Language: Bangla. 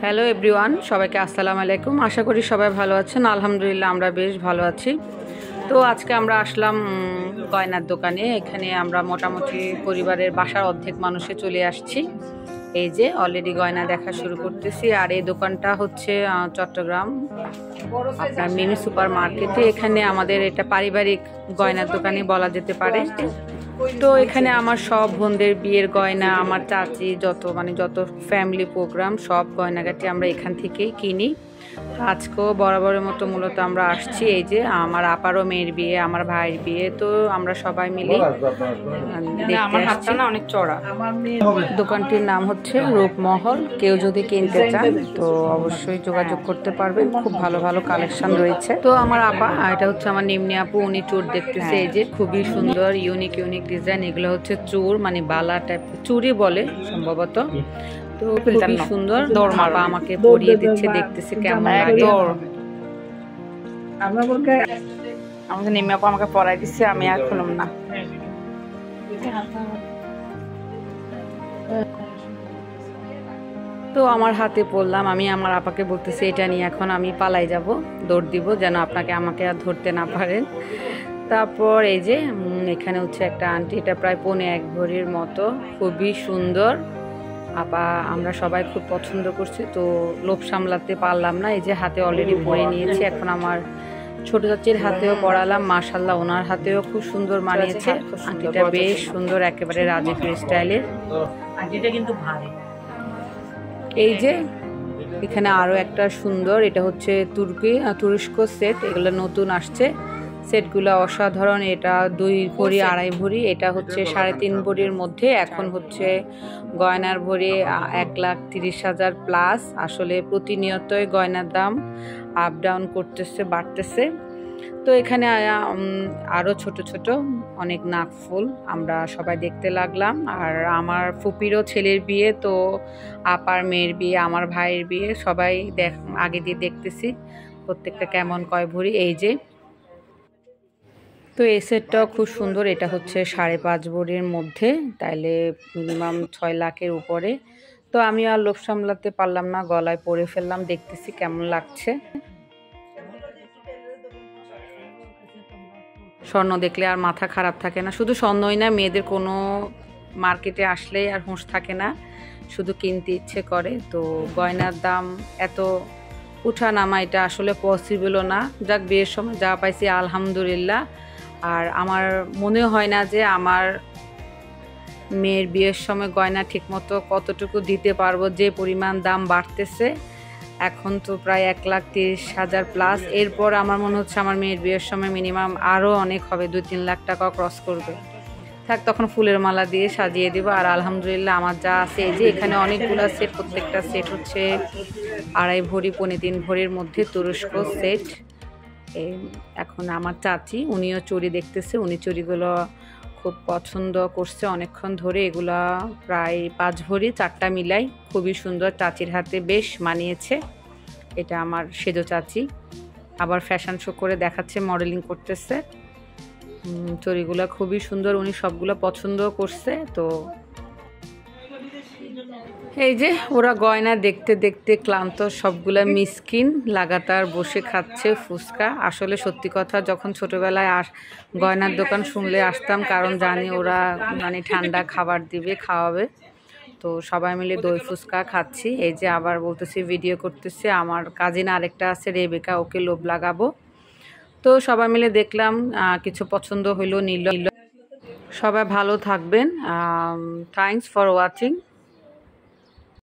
হ্যালো এভরিওয়ান, সবাইকে আসসালামু আলাইকুম। আশা করি সবাই ভালো আছেন। আলহামদুলিল্লাহ আমরা বেশ ভালো আছি। তো আজকে আমরা আসলাম গয়নার দোকানে। এখানে আমরা মোটামুটি পরিবারের বাসার অর্ধেক মানুষে চলে আসছি। এই যে অলরেডি গয়না দেখা শুরু করতেছি। আর এই দোকানটা হচ্ছে চট্টগ্রাম আপনার মিনি সুপার মার্কেটে। এখানে আমাদের এটা পারিবারিক গয়নার দোকানে বলা যেতে পারে। তো এখানে আমার সব বোনদের বিয়ের গয়না, আমার চাচি যত ফ্যামিলি প্রোগ্রাম সব গয়নাগাটি আমরা এখান থেকেই কিনি। আজকেও বরাবরের মতো মূলত আমরা আসছি। এই যে আমার আপারও মেয়ের বিয়ে, আমার ভাইয়ের বিয়ে, তো আমরা সবাই মিলে দেখতে আসছি। অনেক চড়া। দোকানটির নাম হচ্ছে রূপমহল। কেউ যদি কিনতে চান তো অবশ্যই যোগাযোগ করতে পারবেন। খুব ভালো ভালো কালেকশন রয়েছে। তো আমার আপা, এটা হচ্ছে আমার নিম্নি আপু, উনি চুর দেখতেছে। এই যে খুবই সুন্দর ইউনিক ডিজাইন। এগুলো হচ্ছে চুর, মানে বালা টাইপ চুরি বলে সম্ভবত। তো খুবই সুন্দর। আপা আমাকে পরিয়ে দিচ্ছে, দেখতেছে কেমন লাগে। আমাকে নিম্নি আপু আমাকে পরাই দিচ্ছে, আমি আর খুললাম না। তো আমার হাতে পড়লাম। আমি আমার আপাকে বলতেছি এটা নিয়ে এখন আমি পালাই যাব, দৌড় দিব, যেন আমাকে আর ধরতে না পারেন। তারপর এই যে এখানে হচ্ছে একটা আন্টি, এটা প্রায় 1.25 ভরির মতো, খুবই সুন্দর। আপা আমরা সবাই খুব পছন্দ করছি, তো লোভ সামলাতে পারলাম না। এই যে হাতে অলরেডি পরে নিয়েছি। এখন আমার ছোট চাচির হাতেও পরালাম। মাশাআল্লাহ, ওনার হাতেও খুব সুন্দর মানিয়েছে। আন্টিটা বেশ সুন্দর, একেবারে রাজকীয় স্টাইলের। আন্টিটা কিন্তু ভারী। এই যে এখানে আরো একটা সুন্দর, এটা হচ্ছে তুরস্ক সেট। এগুলো নতুন আসছে, সেটগুলো অসাধারণ। এটা 2 ভরি 2.5 ভরি, এটা হচ্ছে 3.5 ভরির মধ্যে। এখন হচ্ছে গয়নার ভরি 1,30,000 প্লাস। আসলে প্রতিনিয়তই গয়নার দাম আপ ডাউন করতেছে, বাড়তেছে। তো এখানে আরো ছোট ছোট অনেক নাকফুল আমরা সবাই দেখতে লাগলাম। আর আমার ফুপিরও ছেলের বিয়ে, তো আপার মেয়ের বিয়ে, আমার ভাইয়ের বিয়ে, সবাই আগে দিয়ে দেখতেছি প্রত্যেকটা কেমন কয় ভরি। এই যে, তো এই সেটটাও খুব সুন্দর। এটা হচ্ছে 5.5 ভরির মধ্যে, তাইলে মিনিমাম 6 লাখের উপরে। তো আমি আর লোভ সামলাতে পারলাম না, গলায় পরে ফেললাম, দেখতেছি কেমন লাগছে। স্বর্ণ দেখলে আর মাথা খারাপ থাকে না। শুধু স্বর্ণই না, মেয়েদের কোনো মার্কেটে আসলেই আর হুঁশ থাকে না, শুধু কিনতে ইচ্ছে করে। তো গয়নার দাম এত উঠা নামা এটা আসলে পসিবলও না। যাক, বিয়ের সময় যা পাইছি আলহামদুলিল্লাহ। আর আমার মনে হয় না যে আমার মেয়ের বিয়ের সময় গয়না ঠিকমতো কতটুকু দিতে পারবো, যে পরিমাণ দাম বাড়তেছে। এখন তো প্রায় 1,30,000 প্লাস। এরপর আমার মনে হচ্ছে আমার মেয়ের বিয়ের সময় মিনিমাম আরও অনেক হবে, 2-3 লাখ টাকা ক্রস করবে। থাক, তখন ফুলের মালা দিয়ে সাজিয়ে দিব। আর আলহামদুলিল্লাহ আমার যা আছে, এই যে এখানে অনেকগুলো সেট, প্রত্যেকটা সেট হচ্ছে 2.5 ভরি 3.25 ভরির মধ্যে তুরস্ক সেট। এখন আমার চাচি, উনিও চুড়ি দেখতেছে। উনি চুড়িগুলো খুব পছন্দ করছে অনেকক্ষণ ধরে। এগুলা প্রায় 5 ভরি, 4টা মিলাই খুবই সুন্দর। চাচির হাতে বেশ মানিয়েছে। এটা আমার সেজো চাচি, আবার ফ্যাশন শো করে দেখাচ্ছে, মডেলিং করতেছে। চুড়িগুলো খুবই সুন্দর, উনি সবগুলো পছন্দ করছে। তো এই যে ওরা গয়না দেখতে দেখতে ক্লান্ত, সবগুলা মিসকিন লাগাতার বসে খাচ্ছে ফুচকা। আসলে সত্যি কথা, যখন ছোটবেলায় গয়নার দোকান শুনলে আসতাম, কারণ জানি ওরা ঠান্ডা খাবার দিবে, খাওয়াবে। তো সবাই মিলে দই ফুচকা খাচ্ছি। এই যে আবার বলতেছি ভিডিও করতেছি। আমার কাজিন আরেকটা আছে রেবেকা, ওকে লোভ লাগাবো। তো সবাই মিলে দেখলাম, কিছু পছন্দ হইলো, নিল। সবাই ভালো থাকবেন। Thanks for watching.